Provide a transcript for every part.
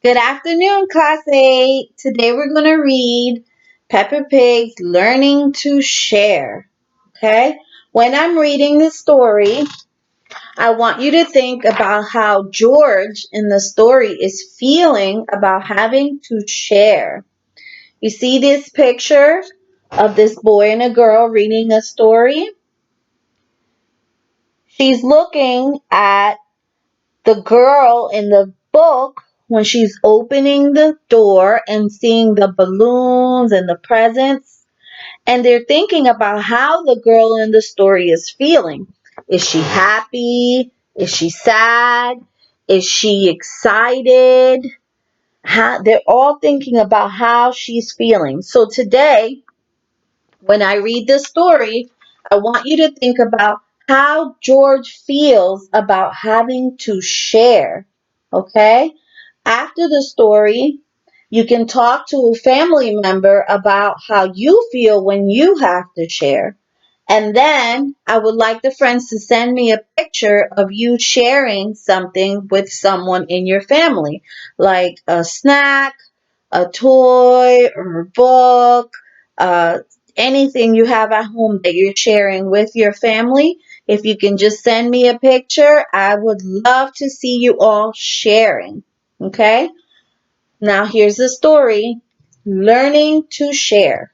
Good afternoon, Class 8. Today we're going to read Peppa Pig's Learning to Share. Okay? When I'm reading the story, I want you to think about how George in the story is feeling about having to share. You see this picture of this boy and a girl reading a story? She's looking at the girl in the book when she's opening the door and seeing the balloons and the presents, and they're thinking about how the girl in the story is feeling. Is she happy? Is she sad? Is she excited? They're all thinking about how she's feeling. So today, when I read this story, I want you to think about how George feels about having to share. Okay? After the story, you can talk to a family member about how you feel when you have to share. And then I would like the friends to send me a picture of you sharing something with someone in your family, like a snack, a toy or a book, uh, anything you have at home that you're sharing with your family. If you can just send me a picture, I would love to see you all sharing. Okay? Now here's the story, Learning to Share.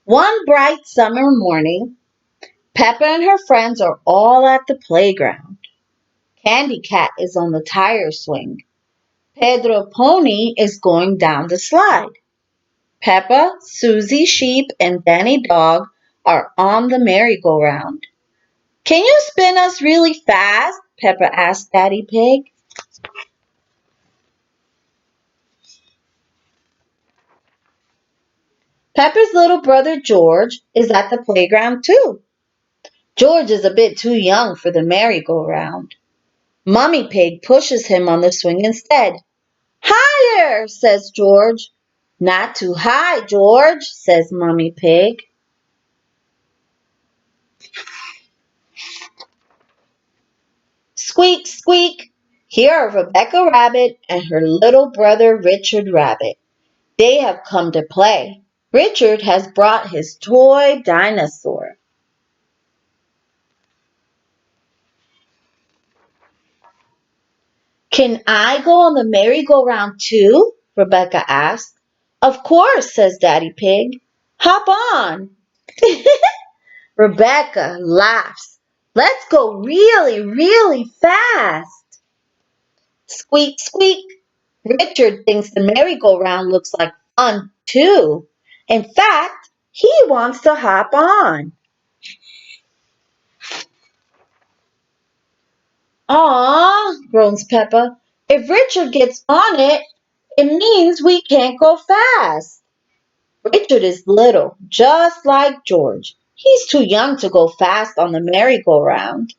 One bright summer morning, Peppa and her friends are all at the playground. Candy Cat is on the tire swing. Pedro Pony is going down the slide. Peppa, Susie Sheep, and Danny Dog are on the merry-go-round. Can you spin us really fast? Peppa asked Daddy Pig. Peppa's little brother George is at the playground too. George is a bit too young for the merry-go-round. Mummy Pig pushes him on the swing instead. Higher, says George. Not too high, George, says Mummy Pig. Squeak, squeak. Here are Rebecca Rabbit and her little brother Richard Rabbit. They have come to play. Richard has brought his toy dinosaur. Can I go on the merry-go-round too? Rebecca asked. Of course, says Daddy Pig. Hop on. Rebecca laughs. Let's go really, really fast. Squeak, squeak. Richard thinks the merry-go-round looks like fun too. In fact, he wants to hop on. Aw, groans Peppa. If Richard gets on it, it means we can't go fast. Richard is little, just like George. He's too young to go fast on the merry-go-round.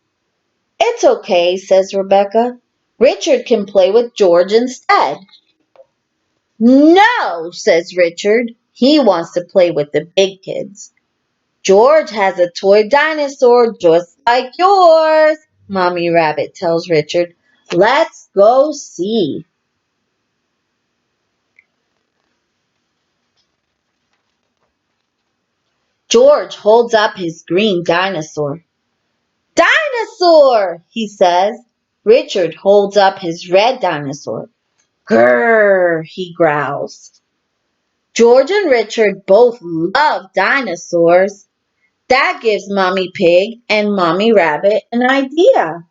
It's okay, says Rebecca. Richard can play with George instead. No, says Richard. He wants to play with the big kids. George has a toy dinosaur just like yours, Mommy Rabbit tells Richard. Let's go see. George holds up his green dinosaur. Dinosaur, he says. Richard holds up his red dinosaur. Grrr, he growls. George and Richard both love dinosaurs. That gives Mommy Pig and Mommy Rabbit an idea.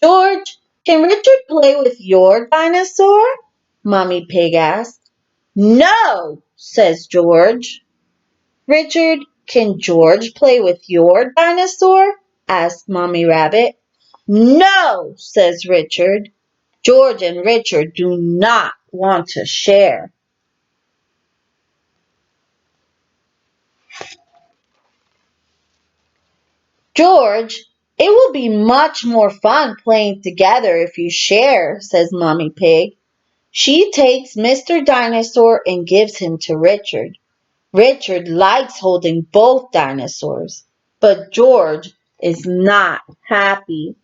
George, can Richard play with your dinosaur? Mommy Pig asked. No, says George. Richard, can George play with your dinosaur? Asked Mommy Rabbit. No, says Richard. George and Richard do not want to share. George, it will be much more fun playing together if you share, says Mommy Pig. She takes Mr. Dinosaur and gives him to Richard. Richard likes holding both dinosaurs, but George is not happy.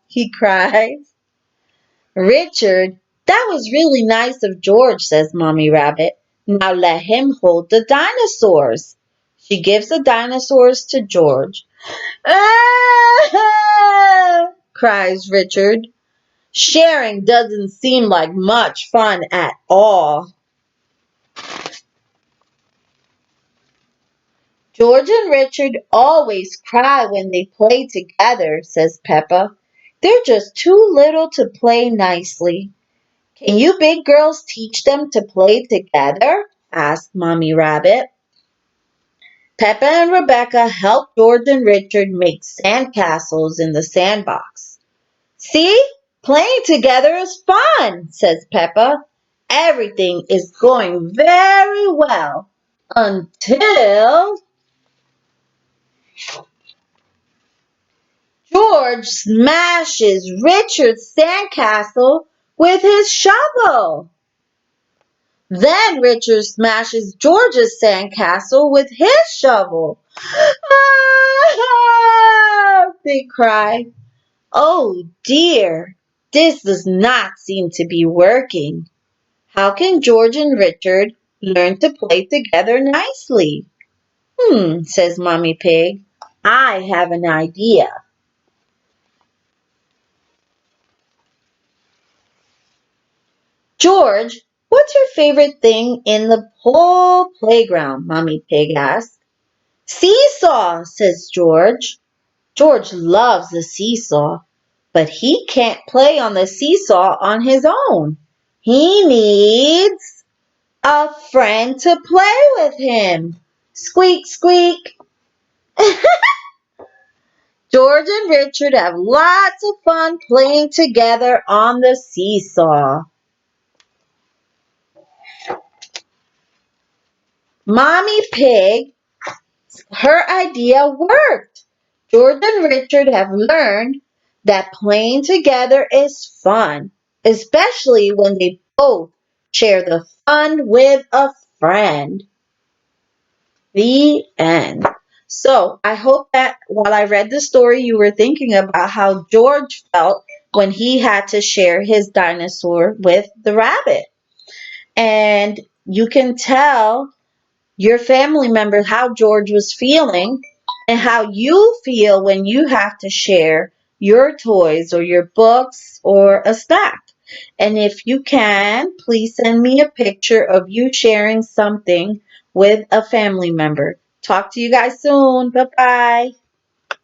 He cries. Richard, that was really nice of George, says Mommy Rabbit. Now let him hold the dinosaurs. She gives the dinosaurs to George. Cries Richard. Sharing doesn't seem like much fun at all. George and Richard always cry when they play together, says Peppa. They're just too little to play nicely. Can you big girls teach them to play together? Asked Mommy Rabbit. Peppa and Rebecca help George and Richard make sandcastles in the sandbox. See? Playing together is fun, says Peppa. Everything is going very well until George smashes Richard's sandcastle with his shovel. Then Richard smashes George's sandcastle with his shovel. Ah! They cry. Oh dear, this does not seem to be working. How can George and Richard learn to play together nicely? Says Mommy Pig. I have an idea. George, what's your favorite thing in the whole playground? Mommy Pig asked. Seesaw, says George. George loves the seesaw, but he can't play on the seesaw on his own. He needs a friend to play with him. Squeak, squeak. George and Richard have lots of fun playing together on the seesaw. Mommy Pig, her idea worked. George and Richard have learned that playing together is fun, especially when they both share the fun with a friend. The end. So I hope that while I read the story, you were thinking about how George felt when he had to share his dinosaur with the rabbit. And you can tell your family members how George was feeling and how you feel when you have to share your toys or your books or a snack. And if you can, please send me a picture of you sharing something with a family member. Talk to you guys soon. Bye bye.